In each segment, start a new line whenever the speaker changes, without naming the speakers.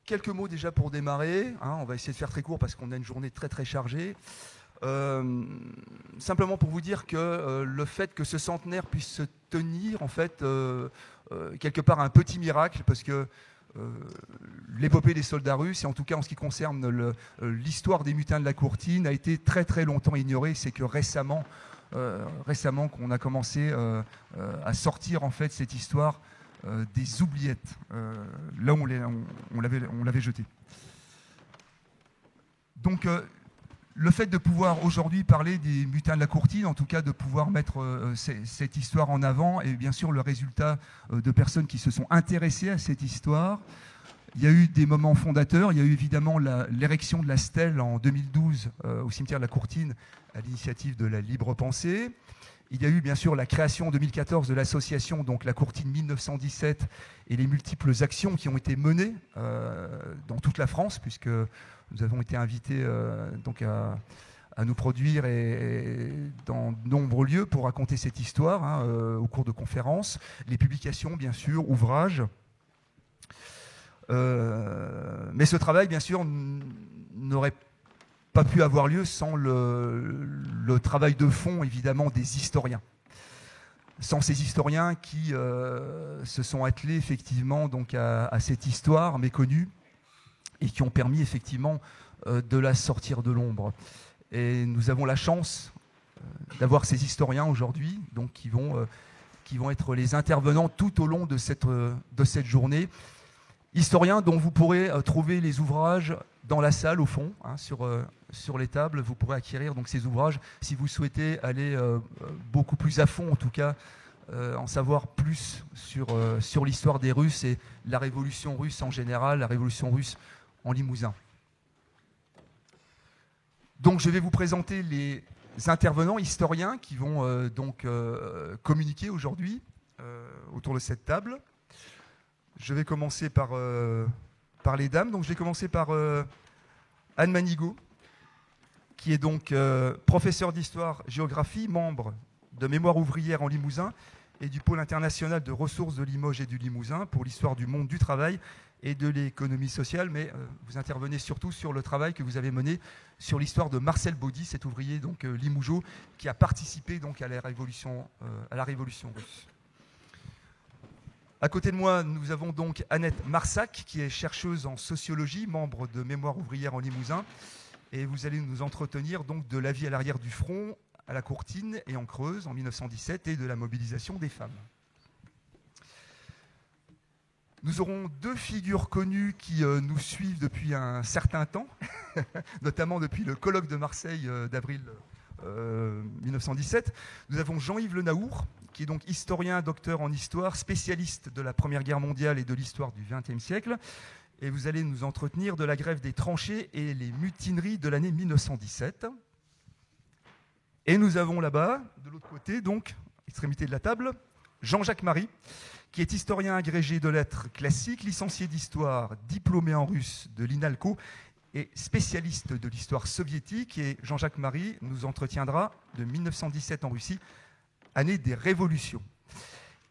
quelques mots déjà pour démarrer. On va essayer de faire très court parce qu'on a une journée très très chargée. Simplement pour vous dire que le fait que ce centenaire puisse se tenir, en fait, quelque part un petit miracle, parce que l'épopée des soldats russes, et en tout cas en ce qui concerne l'histoire des mutins de la Courtine, a été très très longtemps ignorée. C'est que récemment qu'on a commencé à sortir en fait cette histoire des oubliettes, là où on l'avait jeté. Donc le fait de pouvoir aujourd'hui parler des mutins de la Courtine, en tout cas de pouvoir mettre cette histoire en avant, est bien sûr le résultat de personnes qui se sont intéressées à cette histoire. Il y a eu des moments fondateurs. Il y a eu évidemment l'érection de la stèle en 2012 au cimetière de la Courtine à l'initiative de la Libre Pensée. Il y a eu bien sûr la création en 2014 de l'association donc la Courtine 1917 et les multiples actions qui ont été menées dans toute la France, puisque nous avons été invités donc à nous produire et dans de nombreux lieux pour raconter cette histoire au cours de conférences, les publications bien sûr, ouvrages. Mais ce travail bien sûr n'aurait pas pu avoir lieu sans le travail de fond, évidemment, des historiens. Sans ces historiens qui se sont attelés, effectivement, donc à cette histoire méconnue et qui ont permis, effectivement, de la sortir de l'ombre. Et nous avons la chance d'avoir ces historiens aujourd'hui, donc qui vont être les intervenants tout au long de cette journée. Historiens dont vous pourrez trouver les ouvrages dans la salle, au fond, sur les tables. Vous pourrez acquérir donc ces ouvrages si vous souhaitez aller beaucoup plus à fond, en tout cas, en savoir plus sur l'histoire des Russes et la révolution russe en général, la révolution russe en Limousin. Donc je vais vous présenter les intervenants historiens qui vont communiquer aujourd'hui autour de cette table. Je vais commencer par les dames. Donc, je vais commencer par Anne Manigaud, qui est donc professeure d'histoire-géographie, membre de Mémoire ouvrière en Limousin et du pôle international de ressources de Limoges et du Limousin pour l'histoire du monde du travail et de l'économie sociale. Mais vous intervenez surtout sur le travail que vous avez mené sur l'histoire de Marcel Baudy, cet ouvrier donc limougeot qui a participé donc à la révolution russe. À côté de moi, nous avons donc Annette Marsac, qui est chercheuse en sociologie, membre de Mémoire ouvrière en Limousin. Et vous allez nous entretenir donc de la vie à l'arrière du front, à la Courtine et en Creuse en 1917 et de la mobilisation des femmes. Nous aurons deux figures connues qui nous suivent depuis un certain temps, notamment depuis le colloque de Marseille d'avril 1917. Nous avons Jean-Yves Le Naour, qui est donc historien, docteur en histoire, spécialiste de la Première Guerre mondiale et de l'histoire du XXe siècle. Et vous allez nous entretenir de la grève des tranchées et les mutineries de l'année 1917. Et nous avons là-bas, de l'autre côté, donc, extrémité de la table, Jean-Jacques Marie, qui est historien agrégé de lettres classiques, licencié d'histoire, diplômé en russe de l'INALCO et spécialiste de l'histoire soviétique. Et Jean-Jacques Marie nous entretiendra de 1917 en Russie, année des révolutions.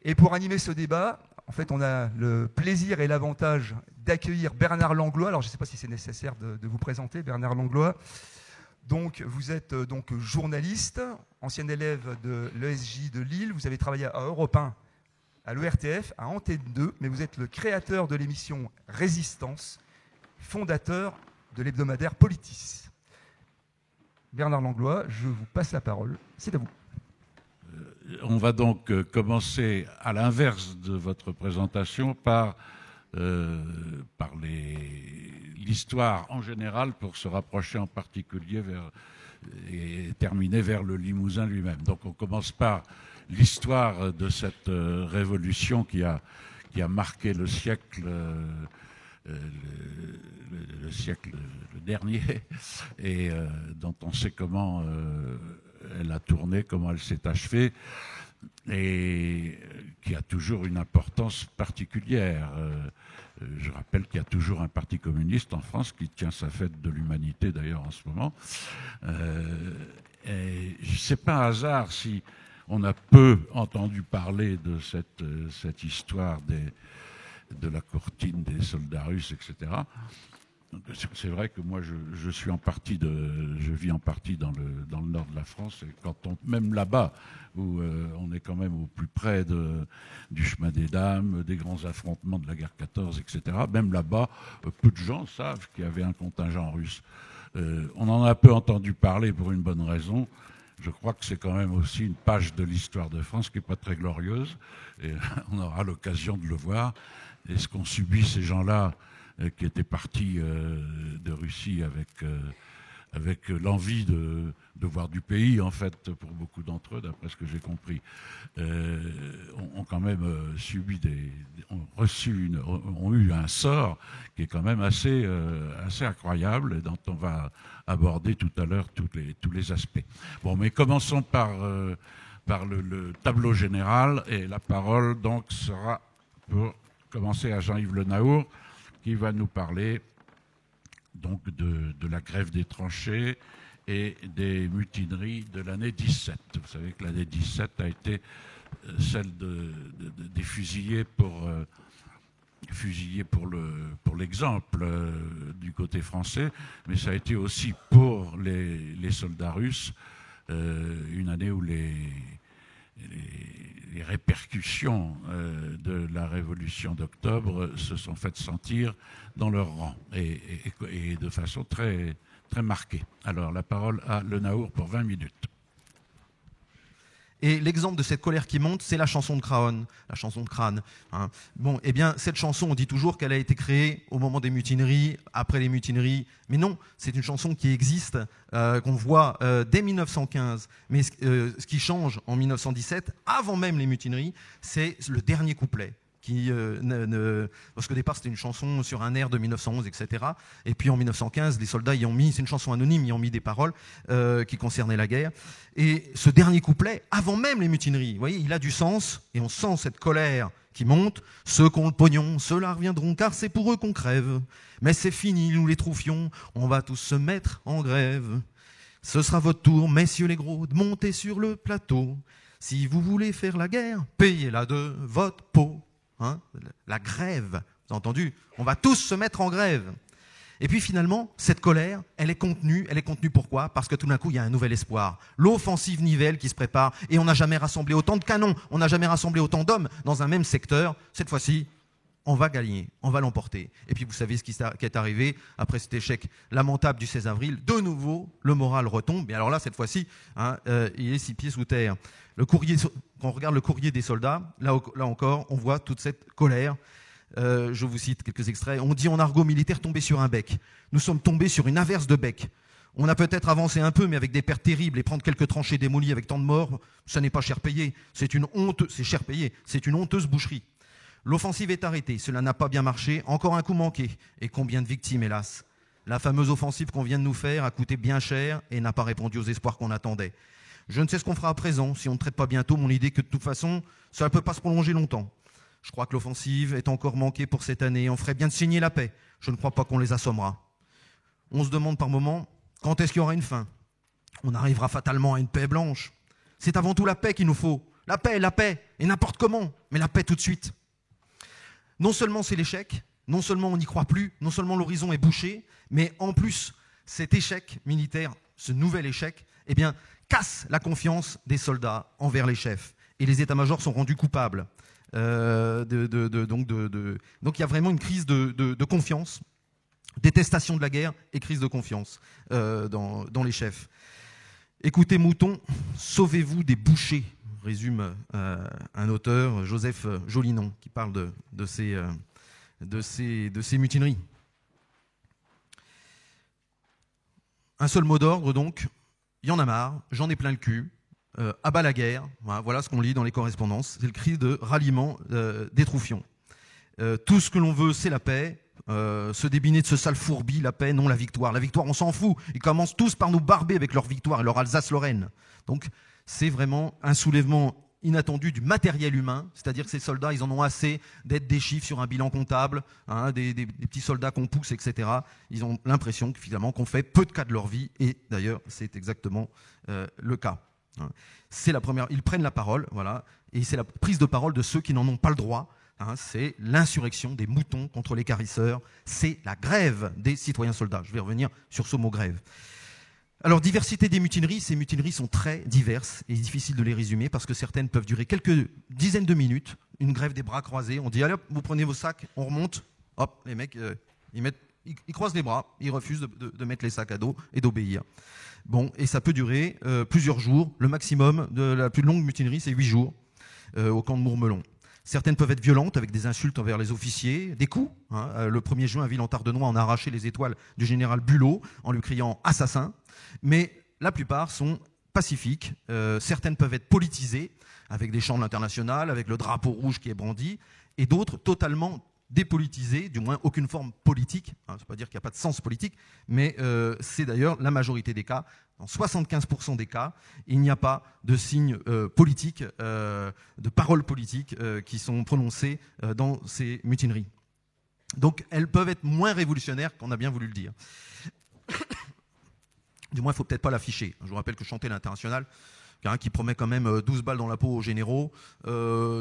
Et pour animer ce débat, en fait, on a le plaisir et l'avantage d'accueillir Bernard Langlois. Alors, je ne sais pas si c'est nécessaire de vous présenter, Bernard Langlois. Donc, vous êtes donc journaliste, ancien élève de l'ESJ de Lille. Vous avez travaillé à Europe 1, à l'ERTF, à Antenne 2, mais vous êtes le créateur de l'émission Résistance, fondateur de l'hebdomadaire Politis. Bernard Langlois, je vous passe la parole. C'est à vous.
On va donc commencer à l'inverse de votre présentation par l'histoire en général pour se rapprocher en particulier et terminer vers le Limousin lui-même. Donc on commence par l'histoire de cette révolution qui a marqué le siècle, le dernier, et dont on sait comment elle a tourné, comment elle s'est achevée, et qui a toujours une importance particulière. Je rappelle qu'il y a toujours un parti communiste en France qui tient sa fête de l'humanité d'ailleurs en ce moment. Et c'est pas un hasard si on a peu entendu parler de cette histoire de la courtine des soldats russes, etc. C'est vrai que moi, je vis en partie dans le nord de la France, et même là-bas, où on est quand même au plus près du chemin des dames, des grands affrontements de la guerre 14, etc. Même là-bas, peu de gens savent qu'il y avait un contingent russe. On en a peu entendu parler pour une bonne raison. Je crois que c'est quand même aussi une page de l'histoire de France qui n'est pas très glorieuse, et on aura l'occasion de le voir. Et ce qu'ont subi ces gens-là, qui étaient partis de Russie avec l'envie de voir du pays, en fait, pour beaucoup d'entre eux, d'après ce que j'ai compris, ont quand même ont eu un sort qui est quand même assez incroyable, et dont on va aborder tout à l'heure tous les aspects. Bon, mais commençons par le tableau général, et la parole donc sera pour commencer à Jean-Yves Le Naour, qui va nous parler donc de la grève des tranchées et des mutineries de l'année 17. Vous savez que l'année 17 a été celle des fusillés pour l'exemple du côté français, mais ça a été aussi pour les soldats russes une année où les répercussions de la révolution d'octobre se sont faites sentir dans leur rang, et de façon très, très marquée. Alors, la parole à Le Naour pour 20 minutes.
Et l'exemple de cette colère qui monte, c'est la chanson de Crane. La chanson de Crane. Hein. Bon, eh bien, cette chanson, on dit toujours qu'elle a été créée au moment des mutineries, après les mutineries. Mais non, c'est une chanson qui existe, qu'on voit dès 1915. Mais ce qui change en 1917, avant même les mutineries, c'est le dernier couplet. Parce qu'au départ c'était une chanson sur un air de 1911, etc. Et puis en 1915, les soldats y ont mis, c'est une chanson anonyme, y ont mis des paroles qui concernaient la guerre. Et ce dernier couplet, avant même les mutineries, vous voyez, il a du sens, et on sent cette colère qui monte. Ceux qui ont le pognon, ceux-là reviendront, car c'est pour eux qu'on crève. Mais c'est fini, nous les troufions, on va tous se mettre en grève. Ce sera votre tour, messieurs les gros, de monter sur le plateau. Si vous voulez faire la guerre, payez-la de votre peau. Hein, la grève, vous avez entendu? On va tous se mettre en grève. Et puis finalement, cette colère, elle est contenue. Elle est contenue pourquoi? Parce que tout d'un coup, il y a un nouvel espoir. L'offensive Nivelle qui se prépare, et on n'a jamais rassemblé autant de canons, on n'a jamais rassemblé autant d'hommes dans un même secteur. Cette fois-ci, on va gagner, on va l'emporter. Et puis vous savez ce qui est arrivé après cet échec lamentable du 16 avril. De nouveau, le moral retombe. Mais alors là, cette fois-ci, hein, il est 6 pieds sous terre. Quand on regarde le courrier des soldats, là encore, on voit toute cette colère. Je vous cite quelques extraits. On dit en argot militaire tomber sur un bec. Nous sommes tombés sur une averse de bec. On a peut-être avancé un peu, mais avec des pertes terribles, et prendre quelques tranchées démolies avec tant de morts, ça n'est pas cher payé. C'est une honte, c'est cher payé. C'est une honteuse boucherie. L'offensive est arrêtée. Cela n'a pas bien marché. Encore un coup manqué. Et combien de victimes, hélas. La fameuse offensive qu'on vient de nous faire a coûté bien cher et n'a pas répondu aux espoirs qu'on attendait. Je ne sais ce qu'on fera à présent si on ne traite pas bientôt mon idée que de toute façon, ça ne peut pas se prolonger longtemps. Je crois que l'offensive est encore manquée pour cette année. On ferait bien de signer la paix. Je ne crois pas qu'on les assommera. On se demande par moments, quand est-ce qu'il y aura une fin? On arrivera fatalement à une paix blanche. C'est avant tout la paix qu'il nous faut. La paix, et n'importe comment, mais la paix tout de suite. Non seulement c'est l'échec, non seulement on n'y croit plus, non seulement l'horizon est bouché, mais en plus, cet échec militaire, ce nouvel échec, eh bien, casse la confiance des soldats envers les chefs. Et les états-majors sont rendus coupables. Donc il y a vraiment une crise de confiance, détestation de la guerre et crise de confiance dans les chefs. Écoutez, moutons, sauvez-vous des bouchers, résume un auteur, Joseph Jolinon, qui parle de ces mutineries. Un seul mot d'ordre donc, il y en a marre, j'en ai plein le cul, à bas la guerre, voilà ce qu'on lit dans les correspondances, c'est le cri de ralliement des troufions. Tout ce que l'on veut, c'est la paix, se débiner de ce sale fourbi, la paix, non la victoire. La victoire, on s'en fout, ils commencent tous par nous barber avec leur victoire et leur Alsace-Lorraine. Donc c'est vraiment un soulèvement inattendu du matériel humain, c'est-à-dire que ces soldats, ils en ont assez d'être des chiffres sur un bilan comptable, hein, des petits soldats qu'on pousse, etc. Ils ont l'impression que, finalement, qu'on fait peu de cas de leur vie, et d'ailleurs, c'est exactement le cas. C'est la première. Ils prennent la parole, voilà, et c'est la prise de parole de ceux qui n'en ont pas le droit. hein, c'est l'insurrection des moutons contre les carisseurs, c'est la grève des citoyens soldats. Je vais revenir sur ce mot grève. Alors, diversité des mutineries, ces mutineries sont très diverses et difficiles de les résumer parce que certaines peuvent durer quelques dizaines de minutes. Une grève des bras croisés, on dit allez hop, vous prenez vos sacs, on remonte, hop, les mecs, ils croisent les bras, ils refusent de mettre les sacs à dos et d'obéir. Bon, et ça peut durer plusieurs jours. Le maximum de la plus longue mutinerie, c'est 8 jours au camp de Mourmelon. Certaines peuvent être violentes avec des insultes envers les officiers, des coups. Hein. Le 1er juin, à Villers-en-Tardenois, on a arraché les étoiles du général Bulot en lui criant « assassin ». Mais la plupart sont pacifiques. Certaines peuvent être politisées avec des chants de l'international, avec le drapeau rouge qui est brandi, et d'autres totalement dépolitisées, du moins aucune forme politique. Hein, ça ne veut pas dire qu'il n'y a pas de sens politique, mais c'est d'ailleurs la majorité des cas. Dans 75% des cas, il n'y a pas de signes politiques, de paroles politiques qui sont prononcées dans ces mutineries. Donc elles peuvent être moins révolutionnaires qu'on a bien voulu le dire. Du moins, il ne faut peut-être pas l'afficher. Je vous rappelle que chanter l'international, qui promet quand même 12 balles dans la peau aux généraux,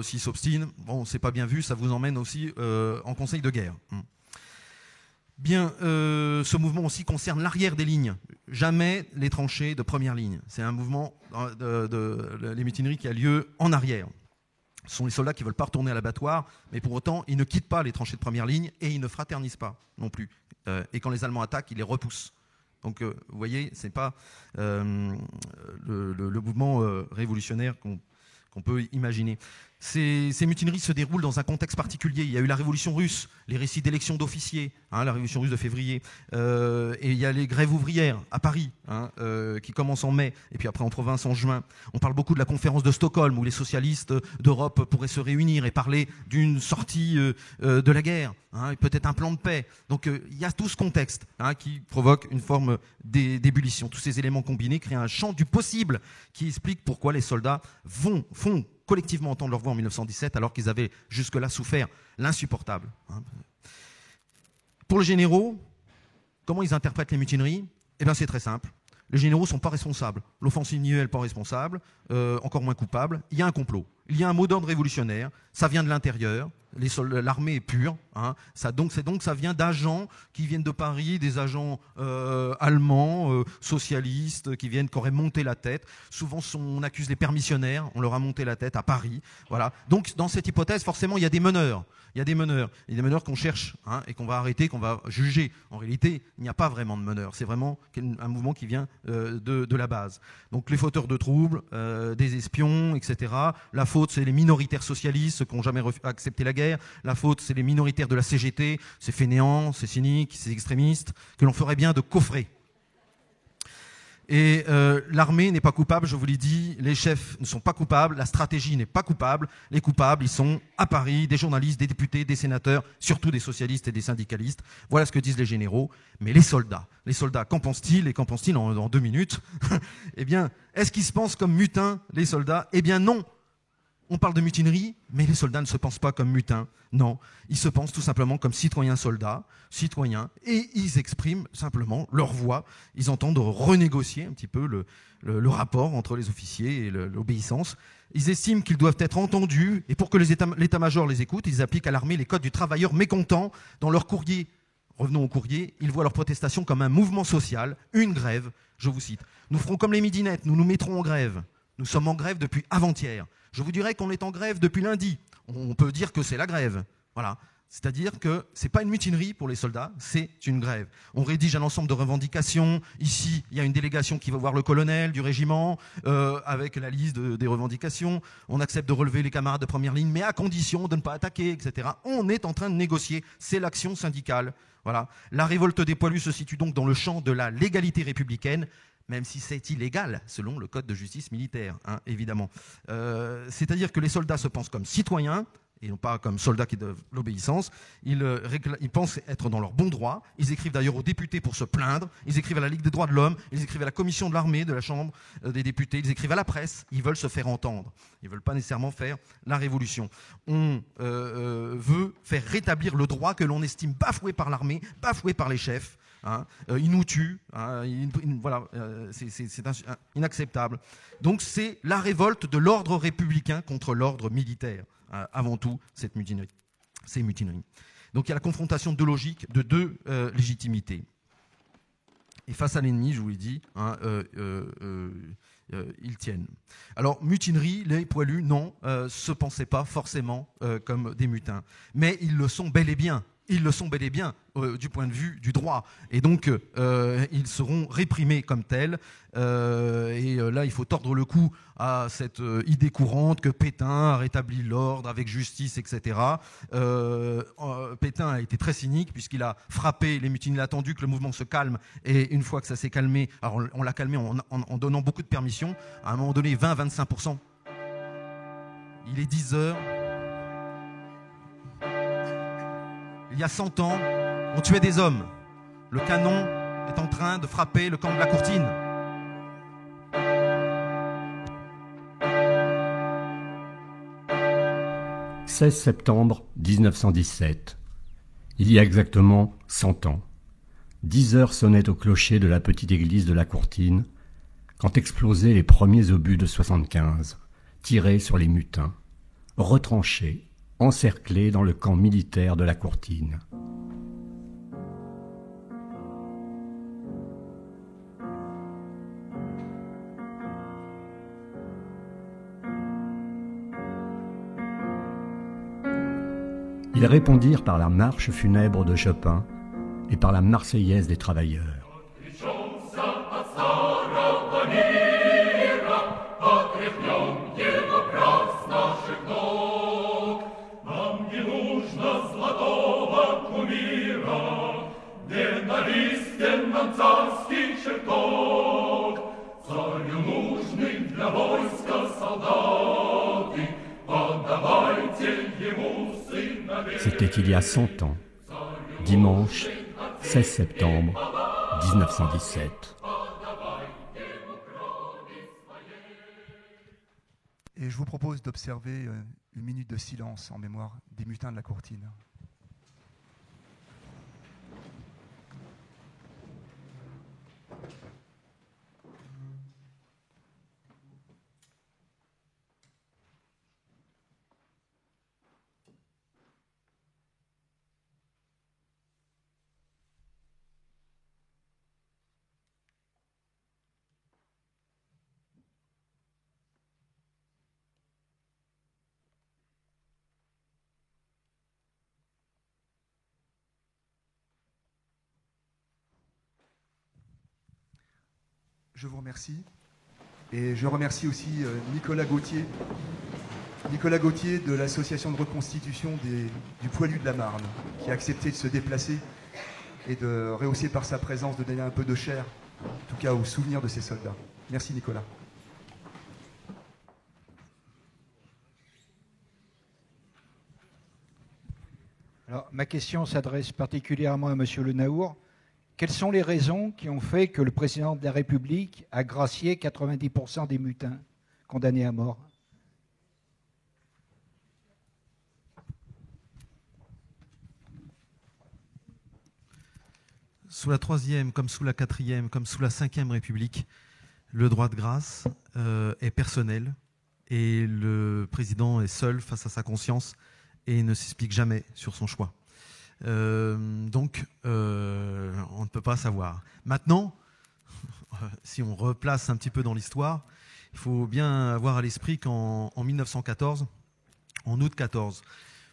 s'ils s'obstinent, bon, c'est pas bien vu, ça vous emmène aussi en conseil de guerre. Bien, ce mouvement aussi concerne l'arrière des lignes, jamais les tranchées de première ligne. C'est un mouvement les mutineries qui a lieu en arrière. Ce sont les soldats qui ne veulent pas retourner à l'abattoir, mais pour autant, ils ne quittent pas les tranchées de première ligne et ils ne fraternisent pas non plus. Et quand les Allemands attaquent, ils les repoussent. Donc, vous voyez, ce n'est pas le mouvement révolutionnaire qu'on peut imaginer. Ces mutineries se déroulent dans un contexte particulier. Il y a eu la révolution russe, les récits d'élections d'officiers, la révolution russe de février, et il y a les grèves ouvrières à Paris, qui commencent en mai, et puis après en province en juin. On parle beaucoup de la conférence de Stockholm, où les socialistes d'Europe pourraient se réunir et parler d'une sortie de la guerre, et peut-être un plan de paix. Donc il y a tout ce contexte qui provoque une forme d'ébullition. Tous ces éléments combinés créent un champ du possible qui explique pourquoi les soldats font collectivement entendre leur voix en 1917 alors qu'ils avaient jusque-là souffert l'insupportable. Pour les généraux, comment ils interprètent les mutineries ? Eh bien c'est très simple. Les généraux ne sont pas responsables. L'offensive n'est pas responsable, encore moins coupable. Il y a un complot. Il y a un mot d'ordre révolutionnaire. Ça vient de l'intérieur. L'armée est pure. Ça vient d'agents qui viennent de Paris, des agents allemands, socialistes, qui auraient monté la tête. Souvent, on accuse les permissionnaires. On leur a monté la tête à Paris. Voilà. Donc, dans cette hypothèse, forcément, il y a des meneurs. Il y a des meneurs qu'on cherche et qu'on va arrêter, qu'on va juger. En réalité, il n'y a pas vraiment de meneurs. C'est vraiment un mouvement qui vient de la base. Donc les fauteurs de troubles, des espions, etc. La faute, c'est les minoritaires socialistes, ceux qui n'ont jamais accepté la guerre. La faute, c'est les minoritaires de la CGT, ces fainéants, ces cyniques, ces extrémistes, que l'on ferait bien de coffrer. Et l'armée n'est pas coupable, je vous l'ai dit, les chefs ne sont pas coupables, la stratégie n'est pas coupable. Les coupables, ils sont à Paris, des journalistes, des députés, des sénateurs, surtout des socialistes et des syndicalistes. Voilà ce que disent les généraux. Mais les soldats, qu'en pensent-ils et qu'en pensent-ils en 2 minutes ? Eh bien, est-ce qu'ils se pensent comme mutins, les soldats ? Eh bien non. On parle de mutinerie, mais les soldats ne se pensent pas comme mutins. Non, ils se pensent tout simplement comme citoyens-soldats, et ils expriment simplement leur voix. Ils entendent renégocier un petit peu le rapport entre les officiers et l'obéissance. Ils estiment qu'ils doivent être entendus, et pour que l'état-major les écoute, ils appliquent à l'armée les codes du travailleur mécontent dans leur courrier. Revenons au courrier, ils voient leur protestation comme un mouvement social, une grève. Je vous cite. « Nous ferons comme les midinettes, nous nous mettrons en grève. Nous sommes en grève depuis avant-hier. Je vous dirais qu'on est en grève depuis lundi. On peut dire que c'est la grève. » Voilà. C'est-à-dire que ce n'est pas une mutinerie pour les soldats, c'est une grève. On rédige un ensemble de revendications. Ici, il y a une délégation qui va voir le colonel du régiment avec la liste des revendications. On accepte de relever les camarades de première ligne, mais à condition de ne pas attaquer, etc. On est en train de négocier. C'est l'action syndicale. Voilà. La révolte des poilus se situe donc dans le champ de la légalité républicaine, même si c'est illégal, selon le code de justice militaire, évidemment. C'est-à-dire que les soldats se pensent comme citoyens, et non pas comme soldats qui doivent l'obéissance. Ils pensent être dans leur bon droit. Ils écrivent d'ailleurs aux députés pour se plaindre. Ils écrivent à la Ligue des droits de l'homme. Ils écrivent à la commission de l'armée, de la Chambre des députés. Ils écrivent à la presse. Ils veulent se faire entendre. Ils ne veulent pas nécessairement faire la révolution. On veut faire rétablir le droit que l'on estime bafoué par l'armée, bafoué par les chefs. Ils nous tuent, voilà, c'est inacceptable. Donc c'est la révolte de l'ordre républicain contre l'ordre militaire, avant tout, cette mutinerie. ces mutineries. Donc il y a la confrontation de deux logiques, de deux légitimités. Et face à l'ennemi, je vous l'ai dit, ils tiennent. Alors, mutinerie, les poilus, non, se pensaient pas forcément comme des mutins. Mais ils le sont bel et bien. Ils le sont bel et bien du point de vue du droit. Et donc, ils seront réprimés comme tels. Et là, il faut tordre le cou à cette idée courante que Pétain a rétabli l'ordre avec justice, etc. Pétain a été très cynique puisqu'il a frappé les mutineries. Il a attendu que le mouvement se calme. Et une fois que ça s'est calmé, alors on l'a calmé en donnant beaucoup de permissions. À un moment donné, 20-25%. Il est 10 heures. Il y a 100 ans, on tuait des hommes. Le canon est en train de frapper le camp de la Courtine.
« 16 septembre 1917. Il y a exactement 100 ans. 10 heures sonnaient au clocher de la petite église de la Courtine quand explosaient les premiers obus de 75, tirés sur les mutins, retranchés, encerclés dans le camp militaire de la Courtine. Ils répondirent par la marche funèbre de Chopin et par la Marseillaise des travailleurs. C'était il y a 100 ans, dimanche 16 septembre 1917.
Et je vous propose d'observer une minute de silence en mémoire des mutins de la Courtine. Je vous remercie. Et je remercie aussi Nicolas Gauthier de l'association de reconstitution du Poilu de la Marne, qui a accepté de se déplacer et de rehausser par sa présence, de donner un peu de chair, en tout cas au souvenir de ces soldats. Merci Nicolas.
Alors, ma question s'adresse particulièrement à M. Le Naour. Quelles sont les raisons qui ont fait que le président de la République a gracié 90% des mutins condamnés à mort?
Sous la 3e, comme sous la 4e, comme sous la 5e République, le droit de grâce est personnel et le président est seul face à sa conscience et ne s'explique jamais sur son choix. Donc, on ne peut pas savoir. Maintenant, si on replace un petit peu dans l'histoire, il faut bien avoir à l'esprit qu'en 1914, en août 14,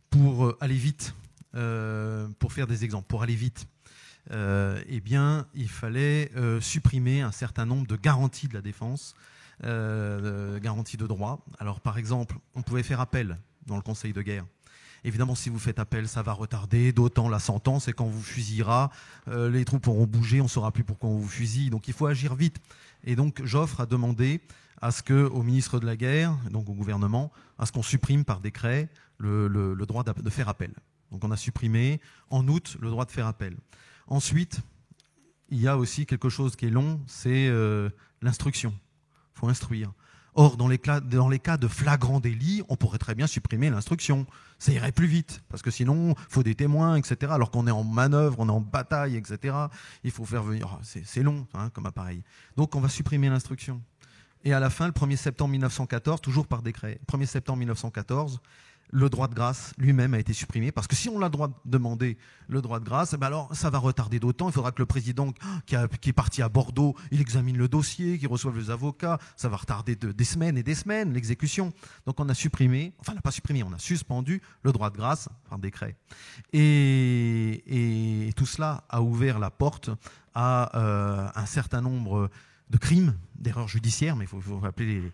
pour aller vite, pour faire des exemples, pour aller vite, eh bien, il fallait supprimer un certain nombre de garanties de la défense, garanties de droit. Alors, par exemple, on pouvait faire appel dans le Conseil de guerre. Évidemment, si vous faites appel, ça va retarder, d'autant la sentence, et quand vous fusillera, les troupes auront bougé, on ne saura plus pourquoi on vous fusille, donc il faut agir vite. Et donc Joffre a demandé à ce qu'au ministre de la Guerre, donc au gouvernement, à ce qu'on supprime par décret le droit de faire appel. Donc on a supprimé en août le droit de faire appel. Ensuite, il y a aussi quelque chose qui est long, c'est l'instruction. Il faut instruire. Or, dans les cas de flagrant délit, on pourrait très bien supprimer l'instruction. Ça irait plus vite, parce que sinon, il faut des témoins, etc. Alors qu'on est en manœuvre, on est en bataille, etc. Il faut faire venir... C'est long, hein, comme appareil. Donc, on va supprimer l'instruction. Et à la fin, le 1er septembre 1914, toujours par décret, 1er septembre 1914, le droit de grâce lui-même a été supprimé, parce que si on a le droit de demander le droit de grâce, ben alors ça va retarder d'autant. Il faudra que le président qui est parti à Bordeaux, il examine le dossier, qu'il reçoive les avocats, ça va retarder des semaines et des semaines l'exécution. Donc on a supprimé, enfin on n'a pas supprimé, on a suspendu le droit de grâce par décret. Et tout cela a ouvert la porte à un certain nombre de crimes, d'erreurs judiciaires, mais il faut appeler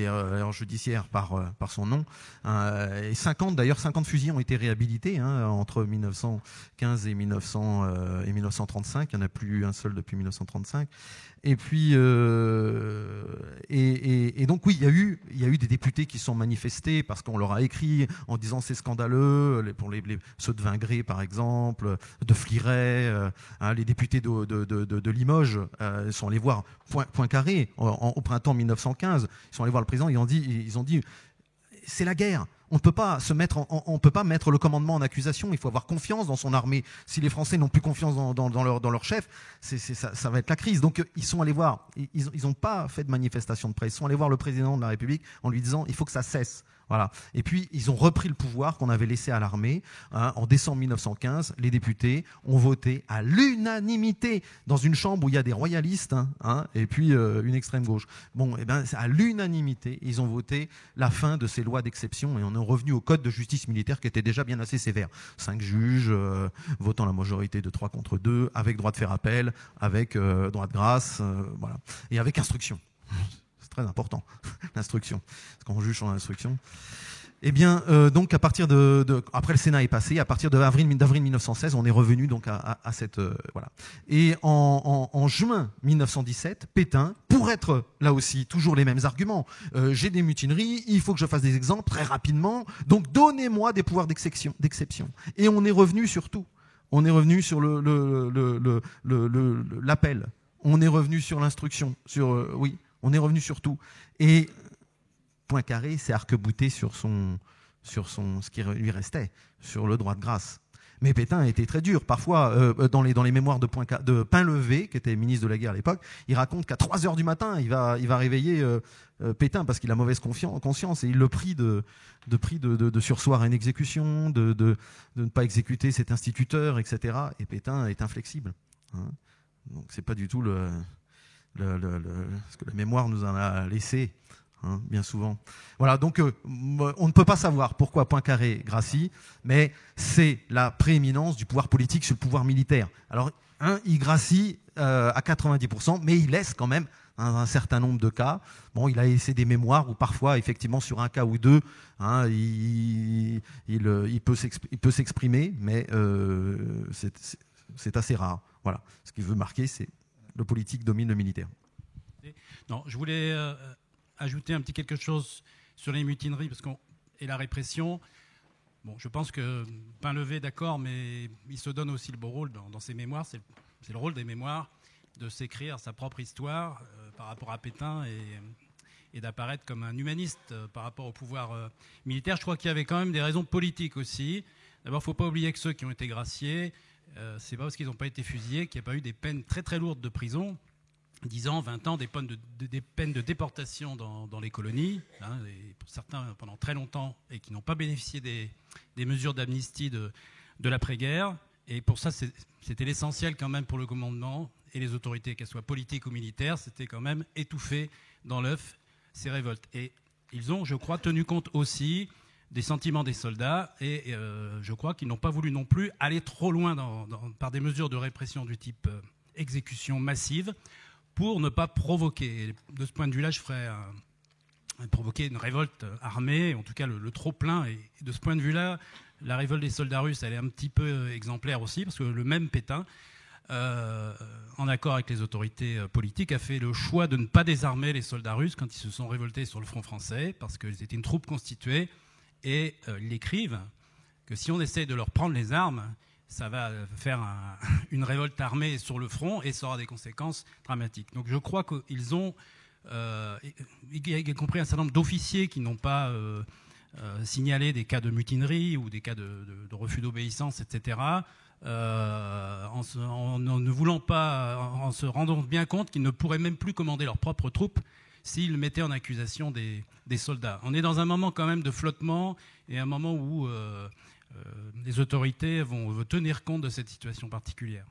erreurs judiciaires par son nom. Et 50 fusillés ont été réhabilités entre 1915 et 1935. Il n'y en a plus eu un seul depuis 1935. Et puis, et donc oui, il y a eu des députés qui sont manifestés parce qu'on leur a écrit en disant c'est scandaleux, pour ceux de Vingré par exemple, de Fliret, les députés de Limoges sont allés voir Poincaré au printemps 1915. Ils sont allés voir le président, ils ont dit c'est la guerre. On ne peut pas mettre le commandement en accusation. Il faut avoir confiance dans son armée. Si les Français n'ont plus confiance dans leur chef, ça va être la crise. Donc ils sont allés voir. Ils n'ont pas fait de manifestation de presse. Ils sont allés voir le président de la République en lui disant il faut que ça cesse. Voilà. Et puis, ils ont repris le pouvoir qu'on avait laissé à l'armée. En décembre 1915, les députés ont voté à l'unanimité dans une chambre où il y a des royalistes et puis une extrême gauche. Bon, et ben, à l'unanimité, ils ont voté la fin de ces lois d'exception et on est revenu au code de justice militaire qui était déjà bien assez sévère. 5 juges votant la majorité de 3 contre 2, avec droit de faire appel, avec droit de grâce, voilà, et avec instruction. Très important, l'instruction. Parce qu'on juge sur l'instruction. Eh bien, donc à partir après le Sénat est passé, à partir d'avril 1916, on est revenu donc à cette voilà. Et en juin 1917, Pétain, pour être là aussi toujours les mêmes arguments, j'ai des mutineries, il faut que je fasse des exemples très rapidement, donc donnez-moi des pouvoirs d'exception. Et on est revenu sur tout. On est revenu sur l'appel. On est revenu sur l'instruction. Oui. On est revenu sur tout. Et Poincaré s'est arc-bouté sur ce qui lui restait, sur le droit de grâce. Mais Pétain a été très dur. Parfois, dans les mémoires de Painlevé, qui était ministre de la guerre à l'époque, il raconte qu'à 3 heures du matin, il va réveiller Pétain parce qu'il a mauvaise conscience et il le prie de surseoir à une exécution, de ne pas exécuter cet instituteur, etc. Et Pétain est inflexible. Donc c'est pas du tout ce que la mémoire nous en a laissé, bien souvent. Voilà, donc on ne peut pas savoir pourquoi Poincaré gracie, mais c'est la prééminence du pouvoir politique sur le pouvoir militaire. Alors, il gracie à 90%, mais il laisse quand même un certain nombre de cas. Bon, il a laissé des mémoires où parfois, effectivement, sur un cas ou deux, il peut s'exprimer, mais c'est assez rare. Voilà, ce qu'il veut marquer, c'est le politique domine le militaire.
Non, je voulais ajouter un petit quelque chose sur les mutineries et la répression. Bon, je pense que Painlevé, d'accord, mais il se donne aussi le beau rôle dans ses mémoires. C'est le rôle des mémoires de s'écrire sa propre histoire par rapport à Pétain et d'apparaître comme un humaniste par rapport au pouvoir militaire. Je crois qu'il y avait quand même des raisons politiques aussi. D'abord, il ne faut pas oublier que ceux qui ont été graciés, c'est pas parce qu'ils n'ont pas été fusillés qu'il n'y a pas eu des peines très très lourdes de prison, 10 ans, 20 ans, des peines de déportation dans les colonies, et pour certains pendant très longtemps, et qui n'ont pas bénéficié des mesures d'amnistie de l'après-guerre. Et pour ça, c'était l'essentiel quand même pour le commandement et les autorités, qu'elles soient politiques ou militaires, c'était quand même étouffer dans l'œuf ces révoltes. Et ils ont, je crois, tenu compte aussi des sentiments des soldats, et je crois qu'ils n'ont pas voulu non plus aller trop loin par des mesures de répression du type exécution massive pour ne pas provoquer. De ce point de vue-là, je ferais provoquer une révolte armée, en tout cas le trop-plein. Et de ce point de vue-là, la révolte des soldats russes, elle est un petit peu exemplaire aussi, parce que le même Pétain, en accord avec les autorités politiques, a fait le choix de ne pas désarmer les soldats russes quand ils se sont révoltés sur le front français, parce qu'ils étaient une troupe constituée. Et ils écrivent que si on essaie de leur prendre les armes, ça va faire une révolte armée sur le front et ça aura des conséquences dramatiques. Donc je crois qu'ils ont, y compris un certain nombre d'officiers qui n'ont pas signalé des cas de mutinerie ou des cas de refus d'obéissance, etc., en ne voulant pas, en se rendant bien compte qu'ils ne pourraient même plus commander leurs propres troupes s'il mettait en accusation des soldats. On est dans un moment quand même de flottement et un moment où les autorités vont tenir compte de cette situation particulière.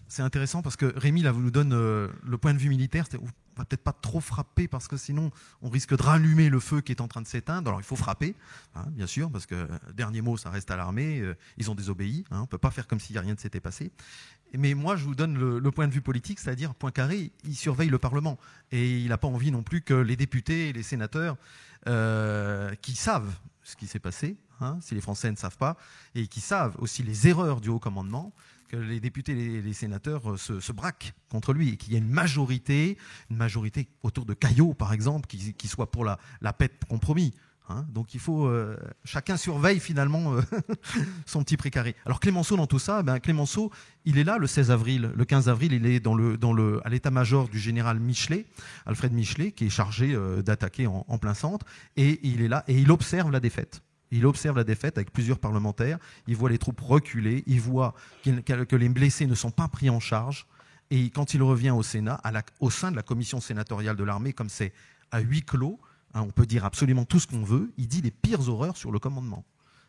C'est intéressant parce que Rémi là vous nous donne le point de vue militaire. On va peut-être pas trop frapper parce que sinon on risque de rallumer le feu qui est en train de s'éteindre. Alors il faut frapper, hein, bien sûr, parce que dernier mot ça reste à l'armée. Ils ont désobéi. Hein, on peut pas faire comme si rien ne s'était passé. Mais moi je vous donne le point de vue politique, c'est-à-dire Poincaré, il surveille le Parlement et il n'a pas envie non plus que les députés et les sénateurs qui savent ce qui s'est passé, hein, si les Français ne savent pas, et qui savent aussi les erreurs du haut commandement, que les députés et les sénateurs se braquent contre lui et qu'il y a une majorité autour de Caillot, par exemple, qui soit pour la paix de compromis. Hein. Donc il faut chacun surveille finalement son petit précaré. Alors Clémenceau dans tout ça, Clémenceau, il est là le 16 avril, le 15 avril, il est à l'état-major du général Michelet, Alfred Michelet, qui est chargé d'attaquer en plein centre, et il est là et il observe la défaite. Il observe la défaite avec plusieurs parlementaires, il voit les troupes reculer, il voit que les blessés ne sont pas pris en charge, et quand il revient au Sénat, au sein de la commission sénatoriale de l'armée, comme c'est à huis clos, hein, on peut dire absolument tout ce qu'on veut, il dit les pires horreurs sur le commandement.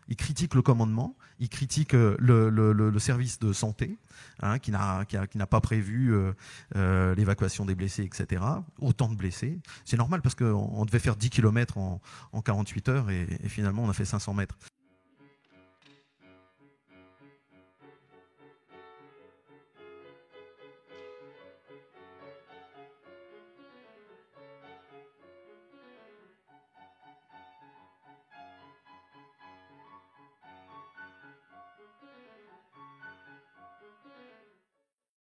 Il critique le commandement, il critique le service de santé, hein, qui n'a pas prévu l'évacuation des blessés, etc. Autant de blessés. C'est normal parce qu'on devait faire 10 km en 48 heures et finalement on a fait 500 mètres.